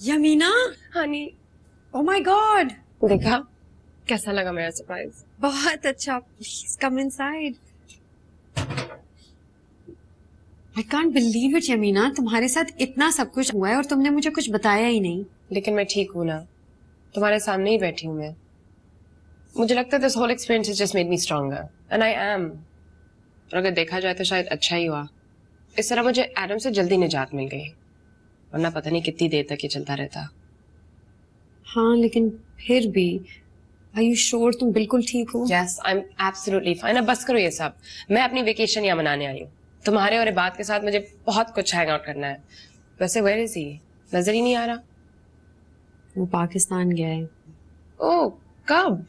यमीना, honey, oh my god, देखा कैसा लगा मेरा सरप्राइज? बहुत अच्छा। Please come inside. I can't believe it Yamina, तुम्हारे साथ इतना सब कुछ हुआ है और तुमने मुझे कुछ बताया ही नहीं। लेकिन मैं ठीक हूं ना, तुम्हारे सामने ही बैठी हूं मैं। मुझे लगता है this whole experience has just made me stronger and I am. और अगर देखा जाए तो शायद अच्छा ही हुआ। इस तरह मुझे एडम से जल्दी निजात मिल गई, वरना पता नहीं कितनी देर तक ये चलता रहता। हाँ लेकिन फिर भी, आर यू श्योर तुम बिल्कुल ठीक हो? Yes, I am absolutely fine. अब बस करो ये सब, मैं अपनी वेकेशन यहाँ मनाने आई हूँ। तुम्हारे और इबाद के साथ मुझे बहुत कुछ हैंग आउट करना है। वैसे वेयर इज ही? नजर ही नहीं आ रहा। वो पाकिस्तान गया है। ओह, कब?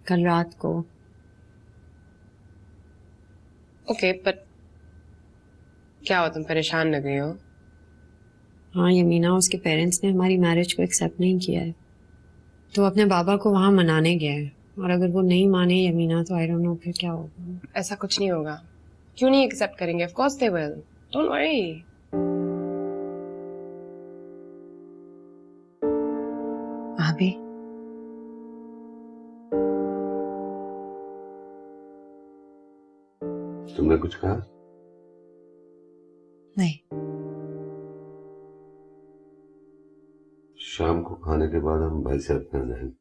कल रात को। ओके, बट क्या हुआ, तुम परेशान लग रही हो? हाँ यमीना, उसके पेरेंट्स ने हमारी मैरिज को एक्सेप्ट नहीं किया है, तो अपने बाबा को वहां मनाने गया है। और अगर वो नहीं माने यमीना तो आई डोंट नो फिर क्या होगा। ऐसा कुछ नहीं होगा। क्यों नहीं एक्सेप्ट करेंगे? Of course they will, don't worry. भाभी, तुमने कुछ कहा? नहीं। शाम को खाने के बाद हम भाई साहब के यहाँ जाएंगे।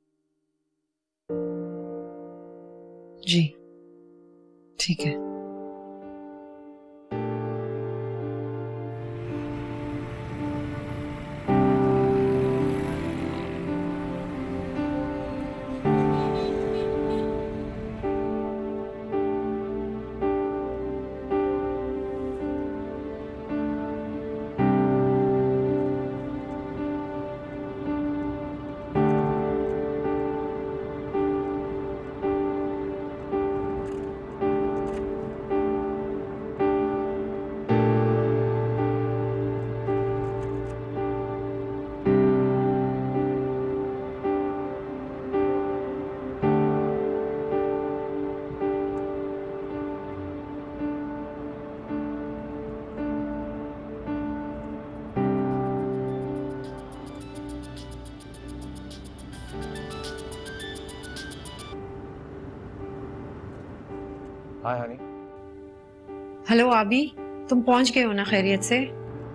जी ठीक है। हाय हनी। हेलो आबी, तुम पहुंच गए हो ना खैरियत से?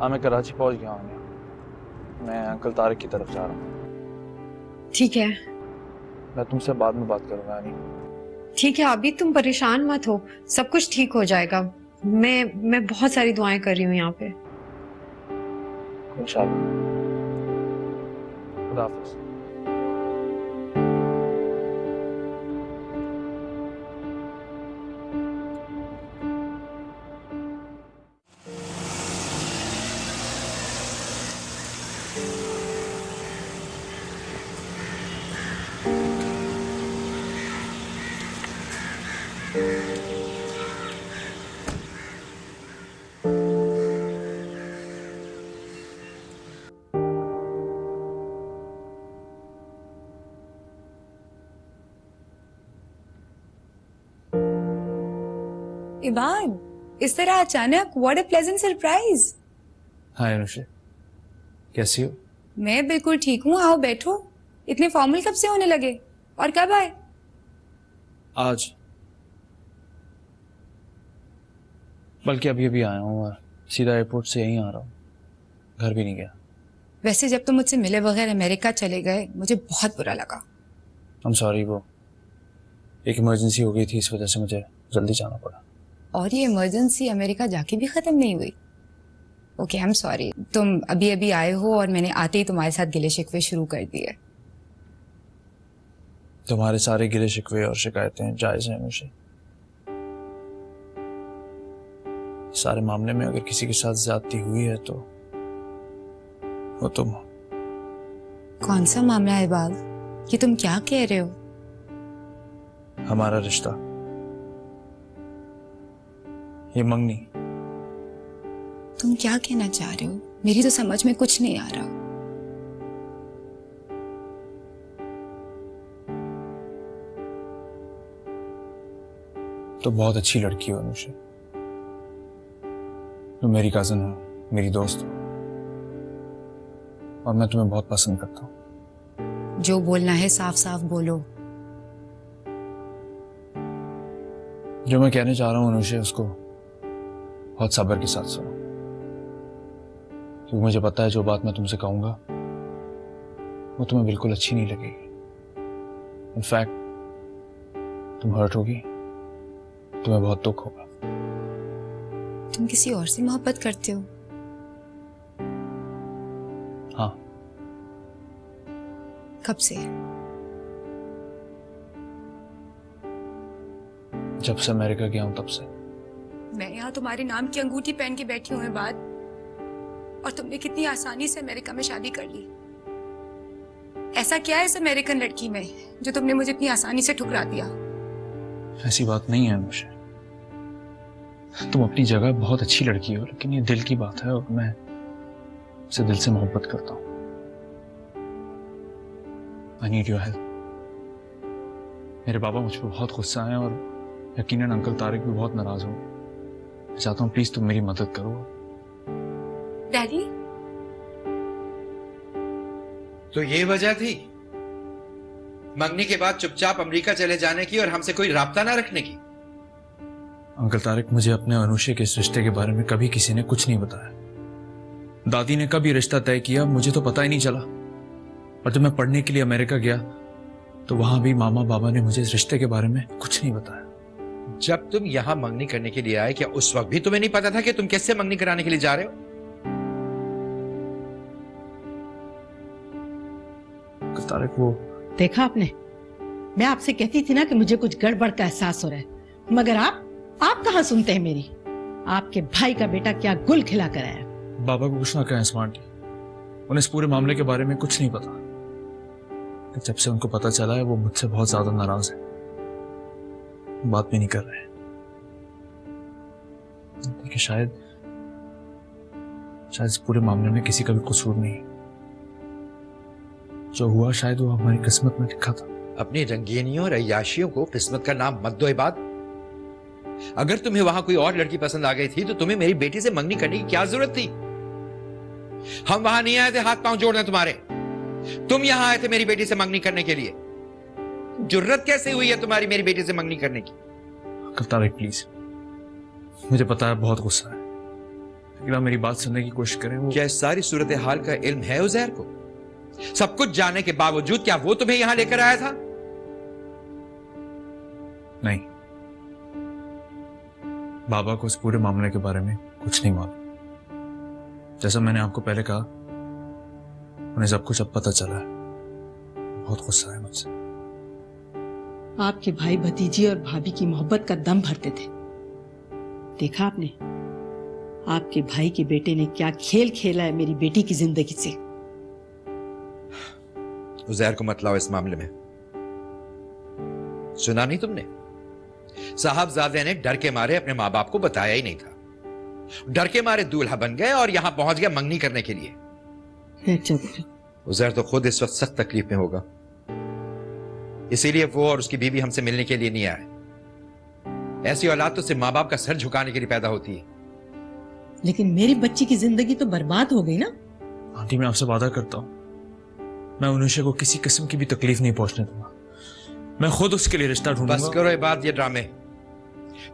हाँ मैं कराची पहुंच गया हूँ। मैं अंकल तारिक की तरफ जा रहा हूँ। ठीक है। मैं तुमसे बाद में बात करूंगा हनी। ठीक है आबी, तुम परेशान मत हो, सब कुछ ठीक हो जाएगा। मैं बहुत सारी दुआएं कर रही हूँ यहाँ पे। इंशाल्लाह। खुदा हाफिज। इबान, इस तरह अचानक, व्हाट अ प्लेजेंट सरप्राइज। हाय अनुषा, कैसी हो? मैं बिल्कुल ठीक हूँ, आओ बैठो। इतने फॉर्मल कब से होने लगे और कब आए? आज, बल्कि अभी अभी आया हूँ और सीधा एयरपोर्ट से यहीं आ रहा हूँ, घर भी नहीं गया। वैसे जब तुम मुझसे मिले बगैर अमेरिका चले गए, मुझे बहुत बुरा लगा। I'm sorry, वो एक इमरजेंसी हो गई थी, इस वजह से मुझे जल्दी जाना पड़ा। और ये इमरजेंसी अमेरिका जाके भी खत्म नहीं हुई। Okay, I am sorry. तुम अभी अभी आए हो और मैंने आते ही तुम्हारे साथ गिले शिकवे शुरू कर दिए। तुम्हारे सारे गिले शिकवे और शिकायतें जायज हैं मुझे। सारे मामले में अगर किसी के साथ ज्यादती हुई है तो वो तुम हो। कौन सा मामला है बाग? ये तुम क्या कह रहे हो? हमारा रिश्ता, ये मंगनी। तुम क्या कहना चाह रहे हो? मेरी तो समझ में कुछ नहीं आ रहा। तो बहुत अच्छी लड़की हो अनुषा, तुम मेरी कजन हो, मेरी दोस्त हो, और मैं तुम्हें बहुत पसंद करता हूँ। जो बोलना है साफ साफ बोलो। जो मैं कहने चाह रहा हूँ अनुषे, उसको बहुत सब्र के साथ सुनो, क्योंकि मुझे पता है जो बात मैं तुमसे कहूंगा वो तुम्हें बिल्कुल अच्छी नहीं लगेगी। इनफैक्ट तुम हर्ट होगी, तुम्हें बहुत दुख होगा। तुम किसी और से मोहब्बत करते हो? हाँ। कब से? जब से अमेरिका गया हूं तब से। मैं यहाँ तुम्हारे नाम की अंगूठी पहन के बैठी हूँ बात, और तुमने कितनी आसानी से अमेरिका में शादी कर ली। ऐसा क्या है इस अमेरिकन लड़की में जो तुमने मुझे इतनी आसानी से ठुकरा दिया? ऐसी बात नहीं है अनुषा, तुम अपनी जगह बहुत अच्छी लड़की हो, लेकिन ये दिल की बात है और मैं उसे दिल से मोहब्बत करता हूँ। I need your help. मेरे पापा मुझ पर बहुत गुस्सा हैं और यकीनन अंकल तारिक भी बहुत नाराज होंगे। मैं चाहता हूँ प्लीज तुम मेरी मदद करो। डैडी, तो ये वजह थी मंगनी के बाद चुपचाप अमेरिका चले जाने की और हमसे कोई राब्ता ना रखने की? अंकल तारिक, मुझे अपने अनुषे के इस रिश्ते के बारे में कभी किसी ने कुछ नहीं बताया। दादी ने कभी रिश्ता तय किया मुझे तो पता ही नहीं चला, और जब मैं पढ़ने के लिए अमेरिका गया तो वहां भी मामा बाबा ने मुझे इस रिश्ते के बारे में कुछ नहीं बताया। जब तुम यहां मंगनी करने के लिए आए, क्या उस वक्त भी तुम्हें नहीं पता था कि तुम कैसे मंगनी कराने के लिए जा रहे हो? अंकल तारिक, वो देखा आपने, मैं आपसे कहती थी ना कि मुझे कुछ गड़बड़ का एहसास हो रहा है, मगर आप कहां सुनते हैं मेरी? आपके भाई का बेटा क्या गुल खिला कर आया। बाबा को कुछ ना कहें स्मार्टी, उन्हें इस पूरे मामले के बारे में कुछ नहीं पता। जब से उनको पता चला है वो मुझसे बहुत ज्यादा नाराज है, बात भी नहीं कर रहे हैं। देखिए शायद इस पूरे मामले में किसी का भी कसूर नहीं। जो हुआ शायद वो हमारी किस्मत में लिखा था। अपनी रंगीनियों और अय्याशियों को किस्मत का नाम मत दो इबाद। अगर तुम्हें वहां कोई और लड़की पसंद आ गई थी तो तुम्हें मेरी बेटी से मंगनी करने की क्या जरूरत थी? हम वहां नहीं आए थे हाथ पांव जोड़ने तुम्हारे, तुम यहां आए थे मेरी बेटी से मंगनी करने के लिए। जुर्रत कैसे हुई है तुम्हारी मेरी बेटी से मंगनी करने की? अंकल तारिक प्लीज, मुझे पता है बहुत गुस्सा है, लेकिन आप मेरी बात सुनने की कोशिश करें। वो क्या इस सारी सूरत हाल का इल्म है उजैर को? सब कुछ जानने के बावजूद क्या वो तुम्हें यहां लेकर आया था? नहीं, बाबा को इस पूरे मामले के बारे में कुछ नहीं मालूम। जैसा मैंने आपको पहले कहा, उन्हें सब कुछ अब पता चला है। बहुत गुस्सा है मुझसे। आपके भाई भतीजी और भाभी की मोहब्बत का दम भरते थे। देखा आपने, आपके भाई के बेटे ने क्या खेल खेला है मेरी बेटी की जिंदगी से। उजैर को मत लाओ इस मामले में। सुना नहीं तुमने? साहबजादे ने डर के मारे अपने मां बाप को बताया ही नहीं था, डर के मारे दूल्हा बन गए और यहां पहुंच गया मंगनी करने के लिए। उजैर तो खुद इस वक्त सख्त तकलीफ में होगा, इसीलिए वो और उसकी बीवी हमसे मिलने के लिए नहीं आए। ऐसी औलाद तो सिर्फ मां बाप का सर झुकाने के लिए पैदा होती है। लेकिन मेरी बच्ची की जिंदगी तो बर्बाद हो गई ना। आंटी, मैं आपसे वादा करता हूं, मैं अनुषा को किसी किस्म की भी तकलीफ नहीं पहुंचने दूंगा। मैं खुद उसके लिए रिश्ता ढूंढूंगा। बस करो ये बात, ये ड्रामे।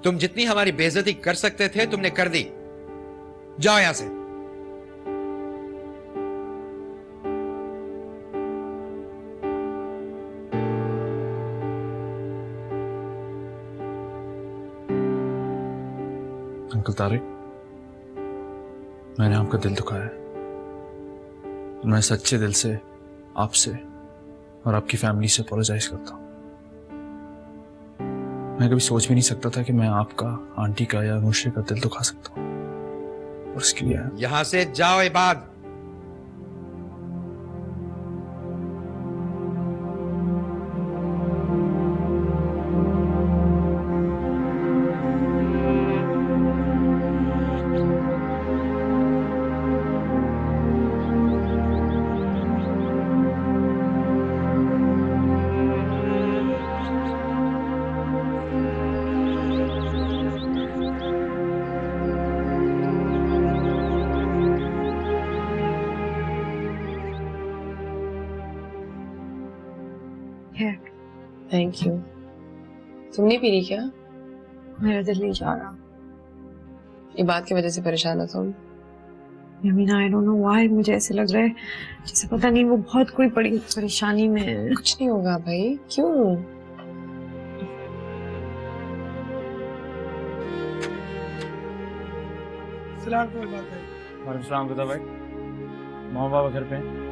तुम जितनी हमारी बेइज्जती कर सकते थे तुमने कर दी। जाओ यहां से। अंकल तारिक, मैंने आपका दिल दुखाया है। मैं सच्चे दिल से आपसे और आपकी फैमिली से अपोलोजाइज करता हूं। मैं कभी सोच भी नहीं सकता था कि मैं आपका, आंटी का या अनुषा का दिल दुखा सकता हूं, और इसके लिए यहां से जाओ इबाद। है। Thank you. तुम नहीं पी रही क्या? मेरा दिल नहीं जा रहा। ये बात की वजह से परेशान हो तुम? यमीना आई डोंट नो व्हाई मुझे ऐसे लग रहा है जैसे पता नहीं वो बहुत कोई बड़ी परेशानी में है। कुछ नहीं होगा भाई, क्यों? सलाम खुदा भाई, माँ बाबा घर पे हैं?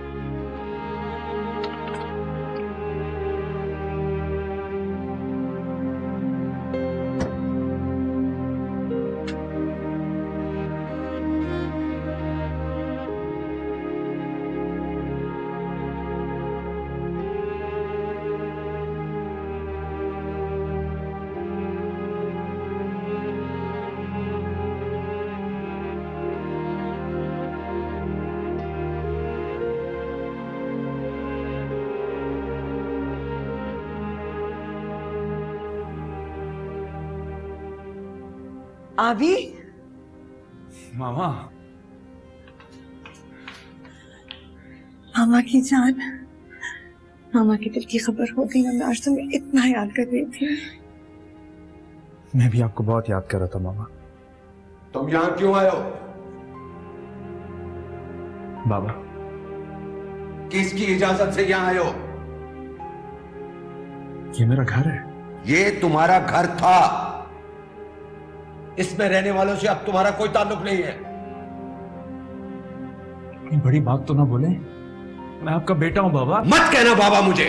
अभी मामा, मामा की जान, मामा के दिल की खबर हो गई। मैं आज तुम्हें इतना याद कर रही थी। मैं भी आपको बहुत याद कर रहा था मामा। तुम यहाँ क्यों आए हो? बाबा, किसकी इजाजत से यहाँ आए हो? ये मेरा घर है। ये तुम्हारा घर था। इसमें रहने वालों से अब तुम्हारा कोई ताल्लुक नहीं है। इतनी बड़ी बात तो ना बोले। मैं आपका बेटा हूं बाबा। मत कहना बाबा मुझे।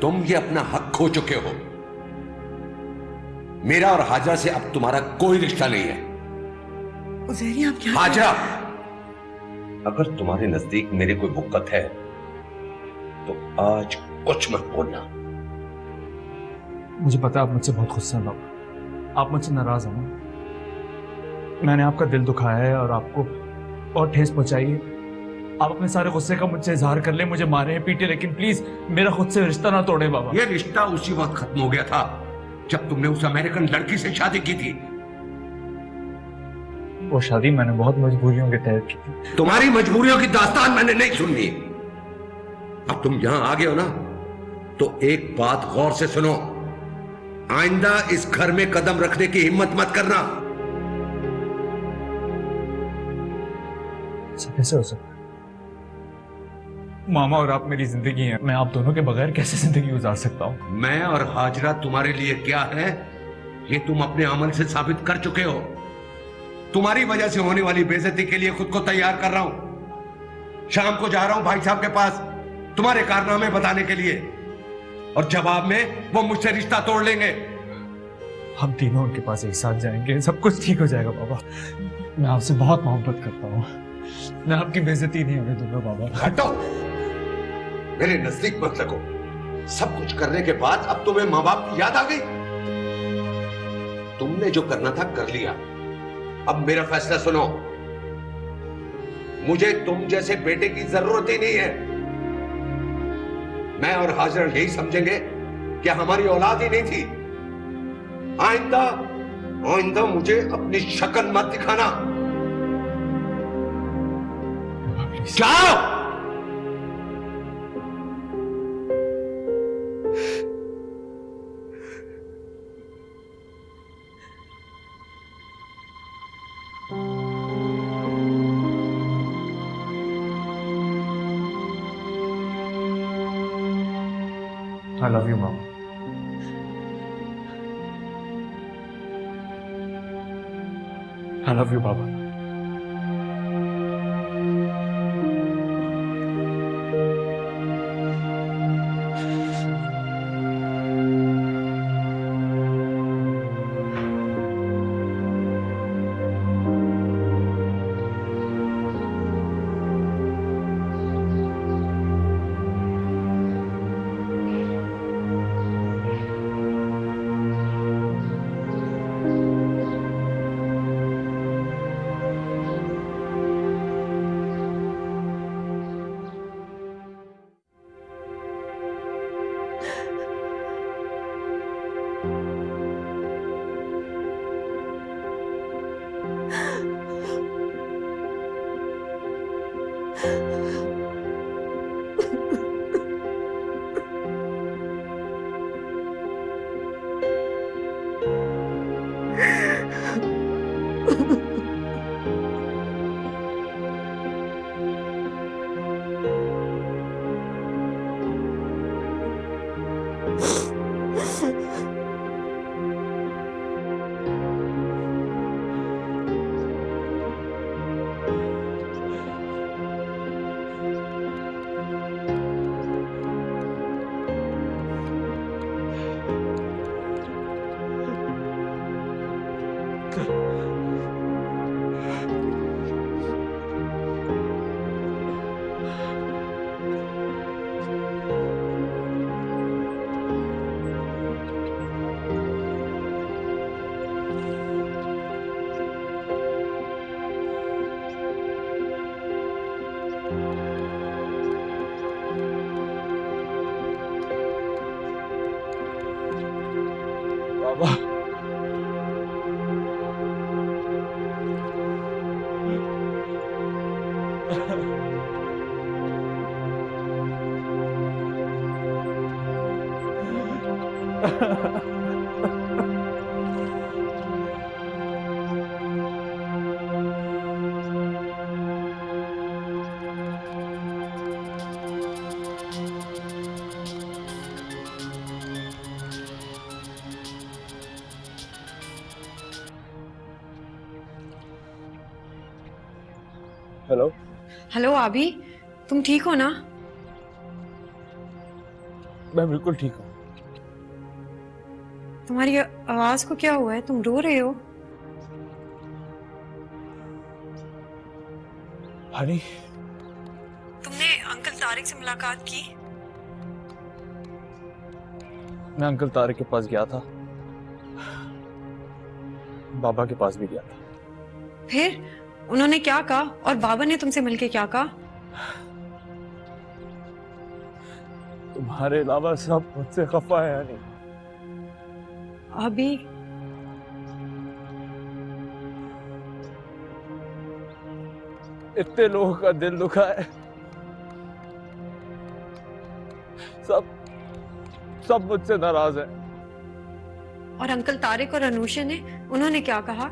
तुम ये अपना हक खो चुके हो। मेरा और हाजरा से अब तुम्हारा कोई रिश्ता नहीं है। उजैरी आप क्या? हाजरा, अगर तुम्हारे नजदीक मेरी कोई बुक्कत है तो आज कुछ मत बोलना। मुझे पता है आप मुझसे बहुत गुस्सा हैं बाबा, आप मुझसे नाराज हो ना। मैंने आपका दिल दुखाया है और आपको और ठेस पहुंचाई है। आप अपने सारे गुस्से का मुझसे इजहार कर ले, मुझे मारे पीटे, लेकिन प्लीज मेरा खुद से रिश्ता ना तोड़े बाबा। यह रिश्ता उसी वक्त खत्म हो गया था जब तुमने उस अमेरिकन लड़की से शादी की थी। वो शादी मैंने बहुत मजबूरियों के तहत की थी। तुम्हारी मजबूरियों की दास्तान मैंने नहीं सुननी। अब तुम यहां आ गए हो ना, तो एक बात गौर से सुनो। आइंदा इस घर में कदम रखने की हिम्मत मत करना। ऐसा कैसे हो सकता है? मामा और आप मेरी जिंदगी हैं। मैं आप दोनों के बगैर कैसे जिंदगी गुजार सकता हूं? मैं और हाजरा तुम्हारे लिए क्या है ये तुम अपने अमल से साबित कर चुके हो। तुम्हारी वजह से होने वाली बेइज्जती के लिए खुद को तैयार कर रहा हूं। शाम को जा रहा हूं भाई साहब के पास तुम्हारे कारनामे बताने के लिए, और जवाब में वो मुझसे रिश्ता तोड़ लेंगे। हम तीनों उनके पास एक साथ जाएंगे, सब कुछ ठीक हो जाएगा बाबा। मैं आपसे बहुत मोहब्बत करता हूँ। मैं आपकी बेइज्जती नहीं होने दूंगा बाबा। हटो, मेरे नजदीक मत लगो। सब कुछ करने के बाद अब तुम्हें माँ बाप की याद आ गई। तुमने जो करना था कर लिया। अब मेरा फैसला सुनो। मुझे तुम जैसे बेटे की जरूरत ही नहीं है। मैं और हाजरा यही समझेंगे कि हमारी औलाद ही नहीं थी। आइंदा मुझे अपनी शक्ल मत दिखाना। जाओ। I love you, Mom. I love you, Baba. Hello. Hello आबी, तुम ठीक हो ना? मैं बिल्कुल ठीक हूँ। तुम्हारी आवाज को क्या हुआ है? तुम रो रहे हो? हनी, तुमने अंकल तारिक से मुलाकात की? मैं अंकल तारिक के पास गया था, बाबा के पास भी गया था। फिर उन्होंने क्या कहा और बाबा ने तुमसे मिलके क्या कहा? तुम्हारे अलावा सब मुझसे खफा है हनी। अभी इतने लोगों का दिल दुखा है, सब मुझसे नाराज है। और अंकल तारिक और अनुषा ने, उन्होंने क्या कहा?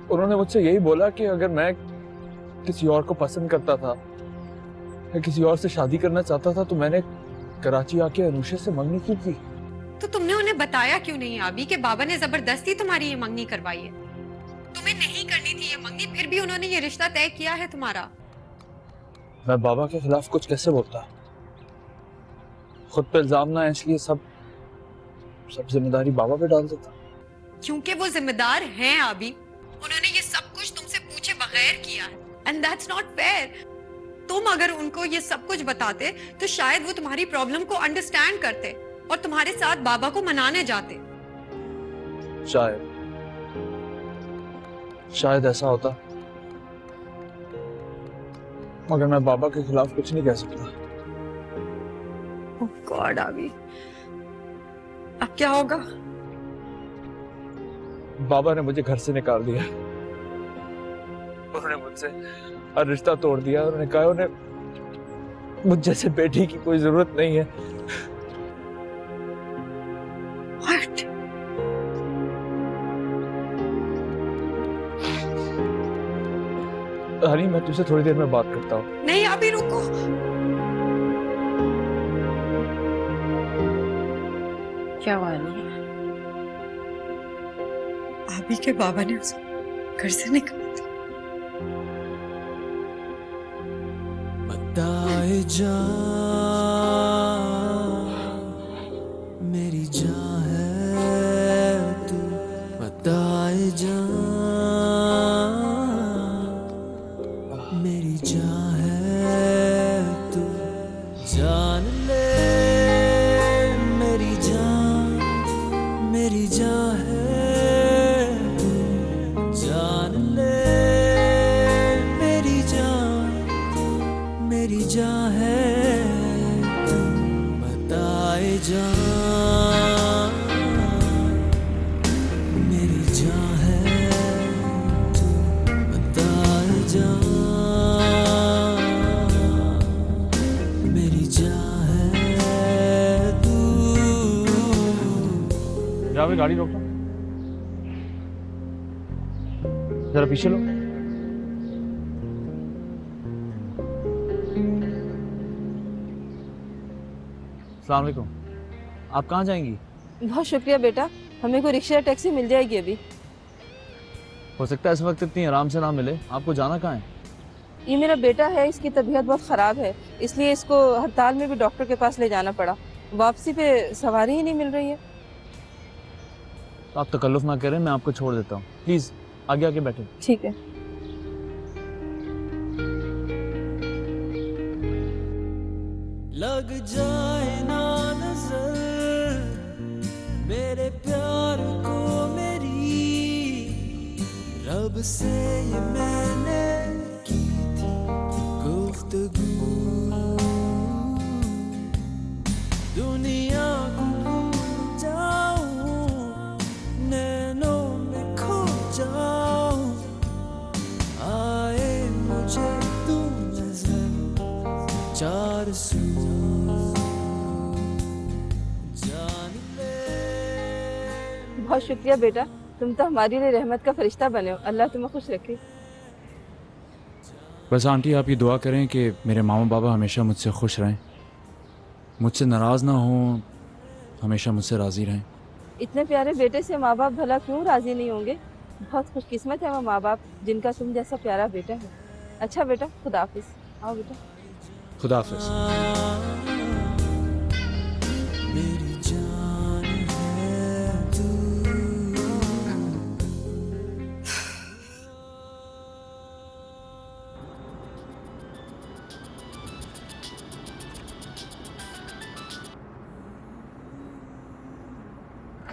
उन्होंने मुझसे यही बोला कि अगर मैं किसी और को पसंद करता था या किसी और से शादी करना चाहता था तो मैंने कराची आके अनुषा से मंगनी क्यों की? तो तुमने उन्हें बताया क्यों नहीं आबी कि बाबा ने जबरदस्ती तुम्हारी ये मंगनी करवाई है? तुम्हें नहीं करनी थी ये मंगनी, फिर भी उन्होंने ये रिश्ता तय किया है तुम्हारा। मैं बाबा के खिलाफ कुछ कैसे बोलता? खुद पे इल्जाम ना है इसलिए सब जिम्मेदारी बाबा पे डाल देता। क्योंकि वो जिम्मेदार हैं आबी। उन्होंने ये सब कुछ तुमसे पूछे बगैर किया है, एंड दैट्स नॉट फेयर। तुम अगर उनको ये सब कुछ बताते तो शायद वो तुम्हारी प्रॉब्लम को अंडरस्टैंड करते और तुम्हारे साथ बाबा को मनाने जाते। शायद ऐसा होता, मगर मैं बाबा के खिलाफ कुछ नहीं कह सकता। ओह गॉड आबी, अब क्या होगा? बाबा ने मुझे घर से निकाल दिया। उन्होंने मुझसे हर रिश्ता तोड़ दिया। उन्होंने कहा उन्हें मुझ जैसे बेटी की कोई जरूरत नहीं है। What? हनी, मैं तुझसे थोड़ी देर में बात करता हूँ। नहीं अभी रुको। क्या हुआ नहीं? आबी के बाबा ने उसे घर से निकाला था। बताए जा मेरी जान है तू, बताए जा मेरी जान है तू, जान ले मेरी जान है तू, जान ले मेरी जान है तू, बताए जा मेरी जान है तू, बताए जा मेरी जान है तू। यहाँ पे गाड़ी रोकना, जरा पीछे लो। अस्सलाम वालेकुम। आप कहाँ जाएंगी? बहुत शुक्रिया बेटा, हमें कोई रिक्शा या टैक्सी मिल जाएगी अभी। हो सकता है इस वक्त इतनी आराम से ना मिले। आपको जाना कहाँ है? ये मेरा बेटा है, इसकी तबीयत बहुत ख़राब है, इसलिए इसको हड़ताल में भी डॉक्टर के पास ले जाना पड़ा। वापसी पे सवारी ही नहीं मिल रही है। तो आप तकल्लुफ ना करें, मैं आपको छोड़ देता हूँ। प्लीज़ आगे आके बैठे। ठीक है। लग जाए ना नजर मेरे प्यार को मेरी, रब से ये मैंने की थी गुफ्तगू, दुनिया को भूल जाऊं, नैनों में खो जाऊं, बहुत शुक्रिया बेटा, तुम तो हमारे लिए रहमत का फरिश्ता बने हो। अल्लाह तुम्हें खुश रखे। बस आंटी आप ये दुआ करें कि मेरे मामा बाबा हमेशा मुझसे खुश रहें, मुझसे नाराज़ ना हों, हमेशा मुझसे राज़ी रहें। इतने प्यारे बेटे से माँ बाप भला क्यों राजी नहीं होंगे। बहुत खुशकिस्मत है वो माँ बाप जिनका तुम जैसा प्यारा बेटा है। अच्छा बेटा, खुदा हाफिज। आओ बेटा। खुदा हाफिज। मेरी जान है तू।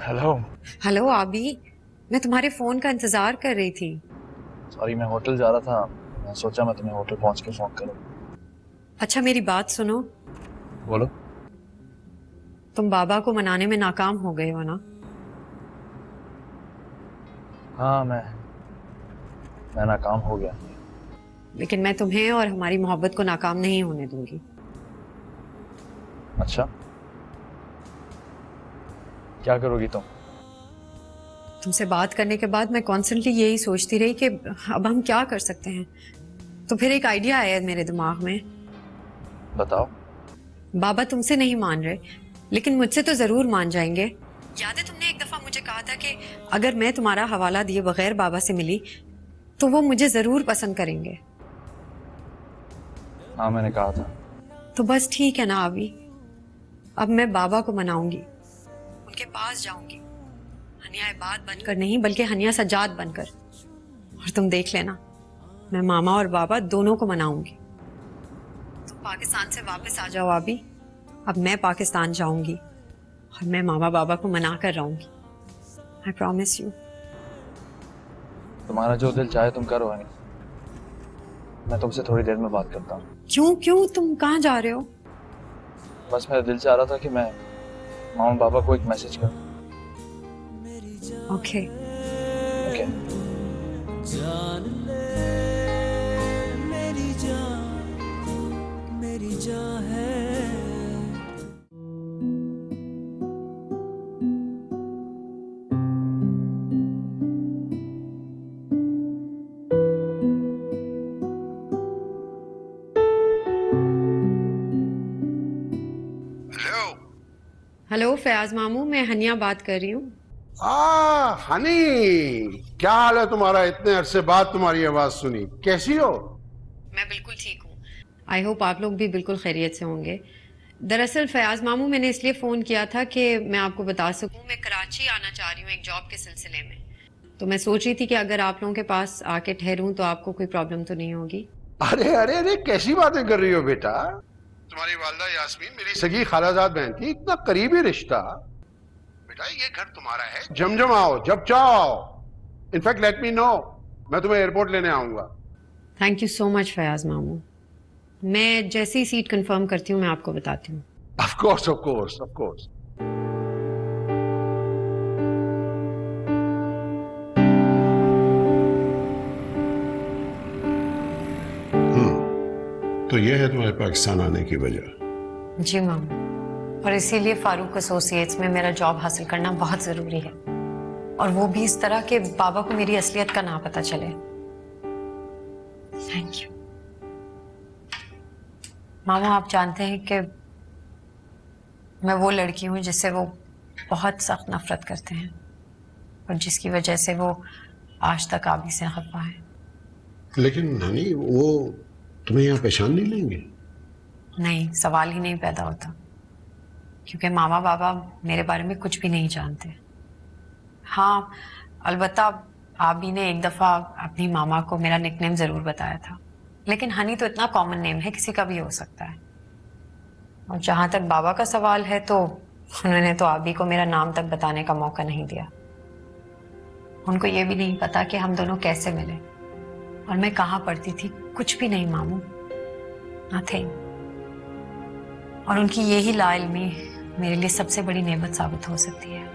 हेलो। हेलो आबी, मैं तुम्हारे फोन का इंतजार कर रही थी। सॉरी, मैं होटल जा रहा था, मैं सोचा मैं तुम्हें होटल पहुंच के फोन करूं। अच्छा मेरी बात सुनो। बोलो। तुम बाबा को मनाने में नाकाम हो गए हो ना? हाँ, मैं नाकाम हो गया। लेकिन मैं तुम्हें और हमारी मोहब्बत को नाकाम नहीं होने दूंगी। अच्छा, क्या करोगी तुम? तुमसे बात करने के बाद मैं कॉन्स्टेंटली यही सोचती रही कि अब हम क्या कर सकते हैं। तो फिर एक आइडिया आया मेरे दिमाग में। बताओ। बाबा तुमसे नहीं मान रहे, लेकिन मुझसे तो जरूर मान जाएंगे। याद है तुमने एक दफा मुझे कहा था कि अगर मैं तुम्हारा हवाला दिए बगैर बाबा से मिली तो वो मुझे जरूर पसंद करेंगे। हाँ, मैंने कहा था। तो बस ठीक है ना अभी, अब मैं बाबा को मनाऊंगी, उनके पास जाऊंगी, हनिया इबाद बनकर नहीं बल्कि हनिया सजाद बनकर। और तुम देख लेना, मैं मामा और बाबा दोनों को मनाऊंगी। तुम पाकिस्तान से वापस आ जाओ अभी, अब मैं पाकिस्तान जाऊंगी और मैं मामा बाबा को मना कर रहूंगी। I promise you. तुम्हारा जो दिल चाहे तुम करो हनी, मैं तुमसे थोड़ी देर में बात करता हूँ। क्यों तुम कहाँ जा रहे हो? बस मेरा दिल चाह रहा था कि मैं मामा बाबा को एक मैसेज करूं। ओके। जान ले मेरी जान है। हेलो फयाज मामू, मैं हनिया बात कर रही हूँ। हनी, क्या हाल है तुम्हारा? इतने अरसे बाद तुम्हारी आवाज सुनी, कैसी हो? मैं बिल्कुल ठीक हूँ। आई होप आप लोग भी बिल्कुल खैरियत से होंगे। दरअसल फयाज मामू, मैंने इसलिए फोन किया था कि मैं आपको बता सकूं, मैं कराची आना चाह रही हूँ एक जॉब के सिलसिले में। तो मैं सोच रही थी कि अगर आप लोगों के पास आके ठहरूं तो आपको कोई प्रॉब्लम तो नहीं होगी। अरे अरे अरे, कैसी बातें कर रही हो बेटा? तुम्हारी वालदा यास्मीन मेरी सगी खालाजाद बहन थी, इतना करीबी रिश्ता। बेटा ये घर तुम्हारा है, जमजम आओ, जब चाहो आओ। इनफैक्ट लेट मी नो, मैं तुम्हें एयरपोर्ट लेने आऊंगा। Thank you so much Fayaz मामू। मैं जैसे ही सीट कंफर्म करती हूँ मैं आपको बताती हूँ। Of course of course of course. तो ये है तुम्हारे पाकिस्तान आने की वजह? जी मामू, और इसीलिए फारूक एसोसिएट्स में मेरा जॉब हासिल करना बहुत जरूरी है, और वो भी इस तरह के बाबा को मेरी असलियत का ना पता चले। थैंक यू मामू। आप जानते हैं कि मैं वो लड़की हूँ जिससे वो बहुत सख्त नफरत करते हैं और जिसकी वजह से वो आज तक आबी से खफा है। लेकिन हनी, वो तुम्हें यहाँ पहचान नहीं लेंगे? नहीं, सवाल ही नहीं पैदा होता, क्योंकि मामा बाबा मेरे बारे में कुछ भी नहीं जानते। हाँ, अलबत्ता आबी ने एक दफा अपनी मामा को मेरा निकनेम जरूर बताया था, लेकिन हनी तो इतना कॉमन नेम है, किसी का भी हो सकता है। और जहां तक बाबा का सवाल है तो उन्होंने तो आबी को मेरा नाम तक बताने का मौका नहीं दिया। उनको ये भी नहीं पता कि हम दोनों कैसे मिले और मैं कहाँ पढ़ती थी, कुछ भी नहीं मामू, नथिंग। और उनकी यही लाइल्मी मेरे लिए सबसे बड़ी नेमत साबित हो सकती है।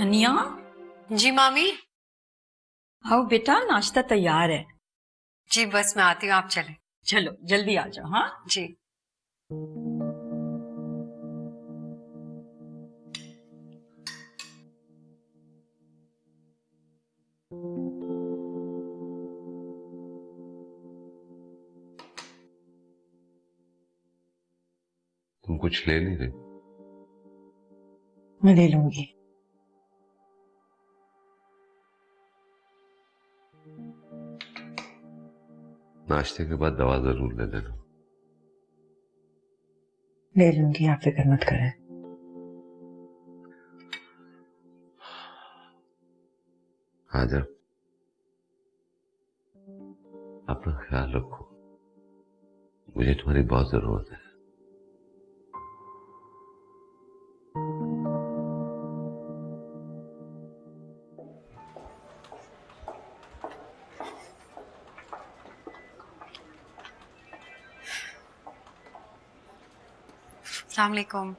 हनिया। जी मामी। आओ बेटा, नाश्ता तैयार है। जी बस मैं आती हूँ, आप चले। चलो जल्दी आ जाओ। हाँ जी। तुम कुछ ले नहीं रहे? मैं ले लूंगी। नाश्ते के बाद दवा जरूर ले लेना। ले लूंगी, आप फिक्र मत करें। आजा, अपना ख्याल रखो, मुझे तुम्हारी बहुत जरूरत है। अस्सलाम वालेकुम।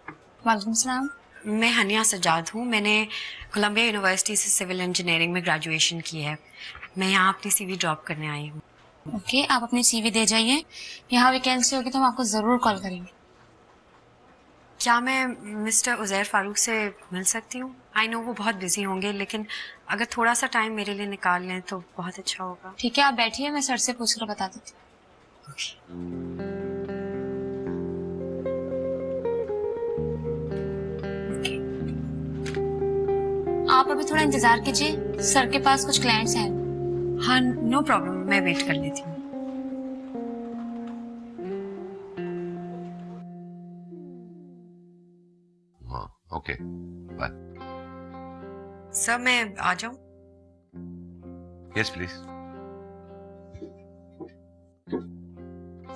वालेकुम सलाम। मैं हनिया सज्जाद हूँ। मैंने कोलंबिया यूनिवर्सिटी से सिविल इंजीनियरिंग में ग्रेजुएशन की है। मैं यहाँ अपनी सीवी ड्रॉप करने आई हूँ। ओके, आप अपनी सीवी दे जाइए। यहाँ वैकेंसी होगी तो हम आपको जरूर कॉल करेंगे। क्या मैं मिस्टर उज़ैर फारूक से मिल सकती हूँ? आई नो वो बहुत बिजी होंगे, लेकिन अगर थोड़ा सा टाइम मेरे लिए निकाल लें तो बहुत अच्छा होगा। ठीक है, आप बैठिए, मैं सर से पूछकर बता देती हूँ। आप अभी थोड़ा इंतजार कीजिए, सर के पास कुछ क्लाइंट्स हैं। हाँ नो प्रॉब्लम, मैं वेट कर लेती हूँ। हाँ ओके, बाय। सर मैं आ जाऊँ? Yes please,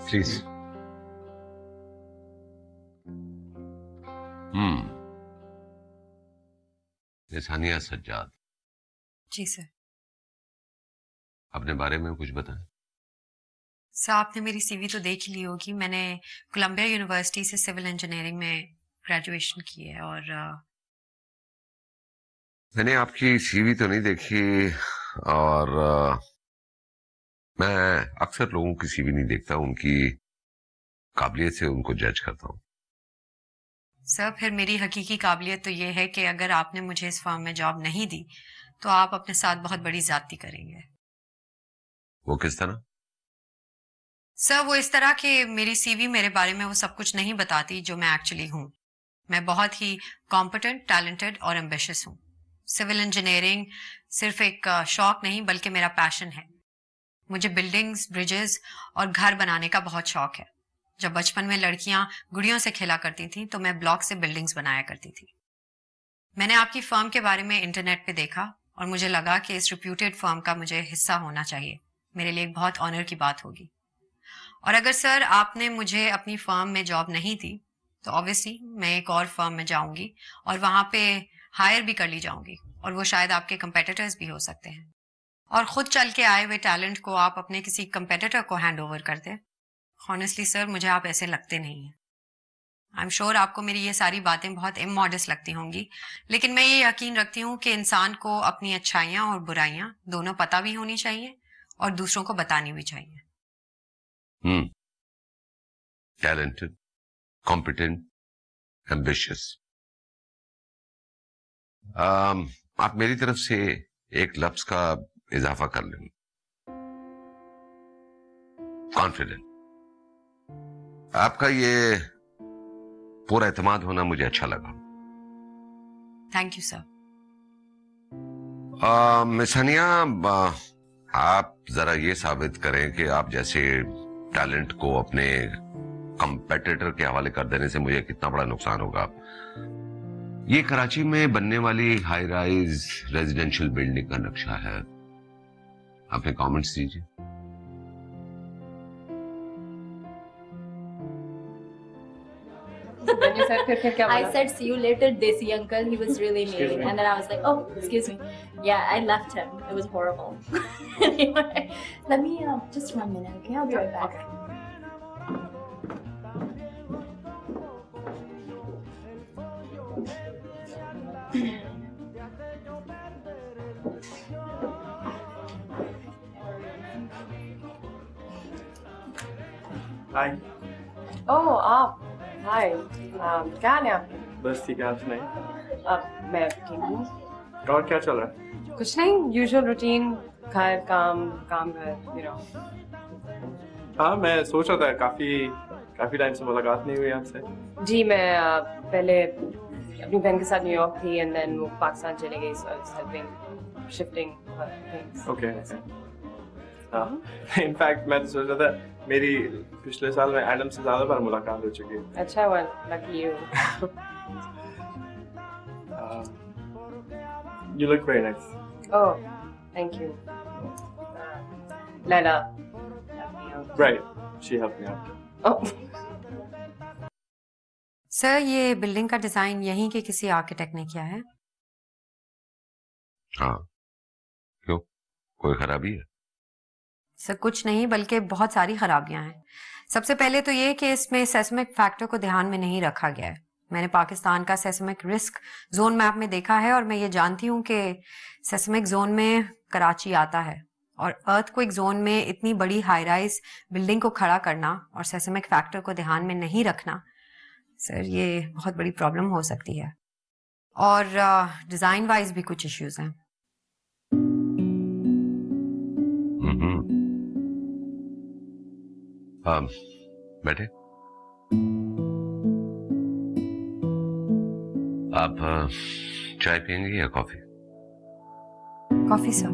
please. Haniya Sajjad. जी सर। अपने बारे में कुछ बताएं। सर आपने मेरी सीवी तो देख ही ली होगी। मैंने कोलंबिया यूनिवर्सिटी से सिविल इंजीनियरिंग में ग्रेजुएशन की है। और मैंने आपकी सीवी तो नहीं देखी, और मैं अक्सर लोगों की सीवी नहीं देखता, उनकी काबिलियत से उनको जज करता हूँ। सर फिर मेरी हकीकी काबिलियत तो ये है कि अगर आपने मुझे इस फर्म में जॉब नहीं दी तो आप अपने साथ बहुत बड़ी ज्यादती करेंगे। वो किस तरह? सर वो इस तरह कि मेरी सीवी मेरे बारे में वो सब कुछ नहीं बताती जो मैं एक्चुअली हूँ। मैं बहुत ही कॉम्पिटेंट, टैलेंटेड और एम्बिशियस हूँ। सिविल इंजीनियरिंग सिर्फ एक शौक नहीं बल्कि मेरा पैशन है। मुझे बिल्डिंग्स, ब्रिजेस और घर बनाने का बहुत शौक है। जब बचपन में लड़कियां गुड़ियों से खेला करती थी तो मैं ब्लॉक से बिल्डिंग्स बनाया करती थी। मैंने आपकी फर्म के बारे में इंटरनेट पे देखा और मुझे लगा कि इस रिप्यूटेड फर्म का मुझे हिस्सा होना चाहिए। मेरे लिए एक बहुत ऑनर की बात होगी। और अगर सर आपने मुझे अपनी फर्म में जॉब नहीं दी तो ऑब्वियसली मैं एक और फर्म में जाऊंगी और वहां पे हायर भी कर ली जाऊंगी, और वो शायद आपके कंपेटिटर्स भी हो सकते हैं। और खुद चल के आए हुए टैलेंट को आप अपने किसी कंपेटिटर को हैंड ओवर कर दें। ऑनेस्टली सर मुझे आप ऐसे लगते नहीं हैं। आई एम श्योर आपको मेरी ये सारी बातें बहुत इमॉडेस्ट लगती होंगी, लेकिन मैं ये यकीन रखती हूँ कि इंसान को अपनी अच्छाइयाँ और बुराइयाँ दोनों पता भी होनी चाहिए और दूसरों को बतानी भी चाहिए। Talented, competent, ambitious. आप मेरी तरफ से एक लफ्ज का इजाफा कर लेंगे, कॉन्फिडेंट। आपका ये पूरा एतमाद होना मुझे अच्छा लगा। Thank you sir. Miss Haniyeh, आप जरा ये साबित करें कि आप जैसे टैलेंट को अपने कंपेटिटर के हवाले कर देने से मुझे कितना बड़ा नुकसान होगा। ये कराची में बनने वाली हाई राइज रेजिडेंशियल बिल्डिंग का नक्शा है, अपने कमेंट्स दीजिए। I said see you later, Desi uncle. He was really mean, and then I was like, oh, excuse me. Yeah, I left him. It was horrible. Anyway, let me just 1 minute, okay? I'll be right back. हाय। ओह आप, हाय, क्या हाल है आपके? बस ठीक है, आप सुनाइए। मैं ठीक हूँ। और क्या चल रहा है? कुछ नहीं, यूजुअल रूटीन, घर, काम घर, you know। हाँ, मैं सोच रहा था काफी टाइम से मुलाकात नहीं हुई आपसे। जी, मैं पहले अपनी बहन के साथ न्यूयॉर्क थी एंड देन वो पाकिस्तान चली गई, so I was helping shifting things। Okay. हाँ, इनफैक्ट मैं तो सोच रहा था मेरी पिछले साल में एडम से ज्यादा बार मुलाकात हो चुकी है। अच्छा हुआ, lucky you. You look very nice. Oh, thank you। Lala। Right, she helped me out. Oh। Sir, ये बिल्डिंग का डिजाइन यहीं के किसी आर्किटेक्ट ने किया है? हाँ, क्यों, कोई खराबी है? सर कुछ नहीं, बल्कि बहुत सारी खराबियां हैं। सबसे पहले तो ये कि इसमें सेस्मिक फैक्टर को ध्यान में नहीं रखा गया है। मैंने पाकिस्तान का सेस्मिक रिस्क जोन मैप में देखा है और मैं ये जानती हूँ कि सेस्मिक जोन में कराची आता है, और अर्थक्वेक जोन में इतनी बड़ी हाई राइज बिल्डिंग को खड़ा करना और सेस्मिक फैक्टर को ध्यान में नहीं रखना, सर ये बहुत बड़ी प्रॉब्लम हो सकती है। और डिजाइन वाइज भी कुछ इश्यूज हैं। बैठे। आप चाय पियेंगे या कॉफी? Coffee sir.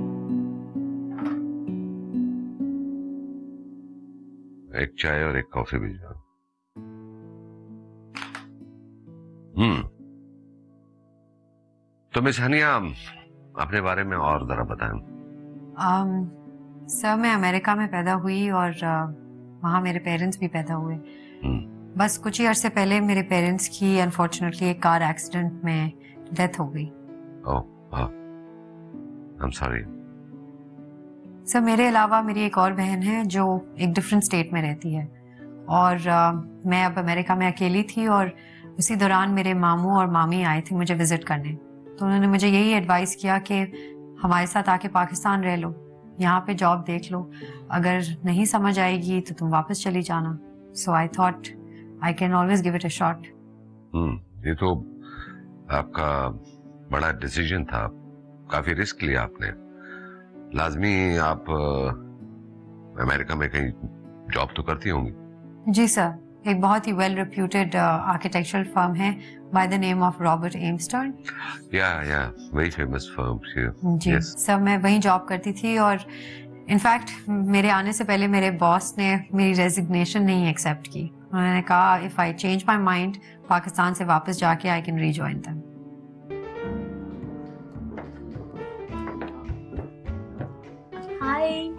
एक चाय और एक कॉफी भिजवा। तो मिस हनिया, अपने बारे में और जरा बताएं। सर, मैं अमेरिका में पैदा हुई और वहाँ मेरे पेरेंट्स भी पैदा हुए। बस कुछ ही अरसे पहले मेरे पेरेंट्स की अनफॉर्चुनेटली एक कार एक्सीडेंट में डेथ हो गई। ओह, आई एम सॉरी। सर, मेरे अलावा मेरी एक और बहन है जो एक डिफरेंट स्टेट में रहती है, और मैं अब अमेरिका में अकेली थी, और उसी दौरान मेरे मामू और मामी आए थे मुझे विजिट करने। तो उन्होंने मुझे यही एडवाइस किया कि हमारे साथ आके पाकिस्तान रह लो, यहाँ पे जॉब देख लो, अगर नहीं समझ आएगी तो तुम वापस चली जाना। So I thought I can always give it a shot. ये तो आपका बड़ा डिसीजन था, काफी रिस्क लिया आपने। लाजमी आप अमेरिका में कहीं जॉब तो करती होंगी? जी सर, एक बहुत ही वेल रिप्यूटेड आर्किटेक्चरल फर्म है by the name of Robert Amstern. Yeah very famous firm. जी yes. सर, मैं वहीं जॉब करती थी, और इनफैक्ट मेरे आने से पहले मेरे बॉस ने मेरी रेजिग्नेशन नहीं एक्सेप्ट की। उन्होंने कहा if I change my mind, Pakistan से वापस जाके आई कैन रीजॉइन देम।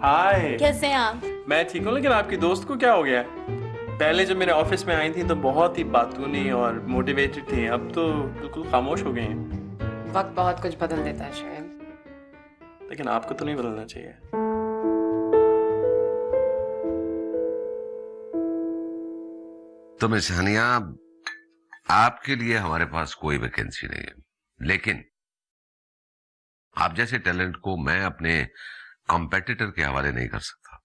हाय। कैसे हैं आप? मैं ठीक हूँ, लेकिन आपकी दोस्त को क्या हो गया? पहले जब मेरे ऑफिस में आई थी तो बहुत ही बातूनी और मोटिवेटेड थी, अब तो बिल्कुल खामोश हो गई हैं। वक्त बहुत कुछ बदल देता है शायद, लेकिन आपको तो नहीं बदलना चाहिए। तो मिस हनिया, आपके लिए हमारे पास कोई वैकेंसी नहीं है, लेकिन आप जैसे टैलेंट को मैं अपने कॉम्पिटिटर के हवाले नहीं कर सकता।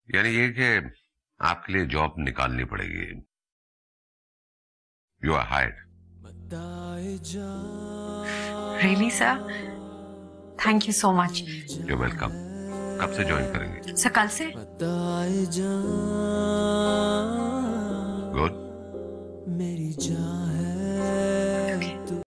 यानी ये कि आपके लिए जॉब निकालनी पड़ेगी। You are hired. Really sir? Thank you so much. You welcome. कब से ज्वाइन करेंगे? सर, कल से। गुड। मेरी जान